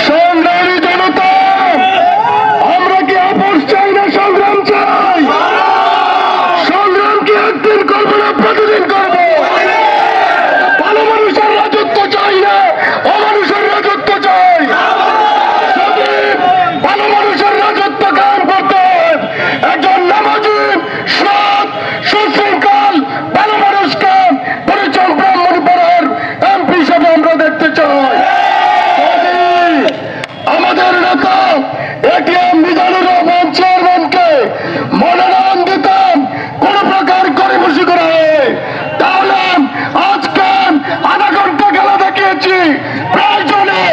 সংগ্রামী জনতা, আমরা কি আপোষ চাই না সংগ্রাম চাই? সংগ্রাম কি একদিন করবো না প্রতিদিন করবো? ভালো মানুষের রাজত্ব চাই না অমানুষের রাজত্ব চাই। ভালো মানুষের রাজত্ব কায়েম করতে একজন নামাজি, সৎ, সুশৃঙ্খল ভালো মানুষকে পরিচয় ব্রাহ্মণীপাড়ার এমপি হিসাবে আমরা দেখতে চাই। আমাদের নেতা এটিএম মিজানুর রহমান চেয়ারম্যানকে মনোনয়ন দিতেন কোন প্রকার গরিবসি করা হয়, তাহলে আজকে আধা ঘন্টা খেলা দেখিয়েছি, প্রয়োজনে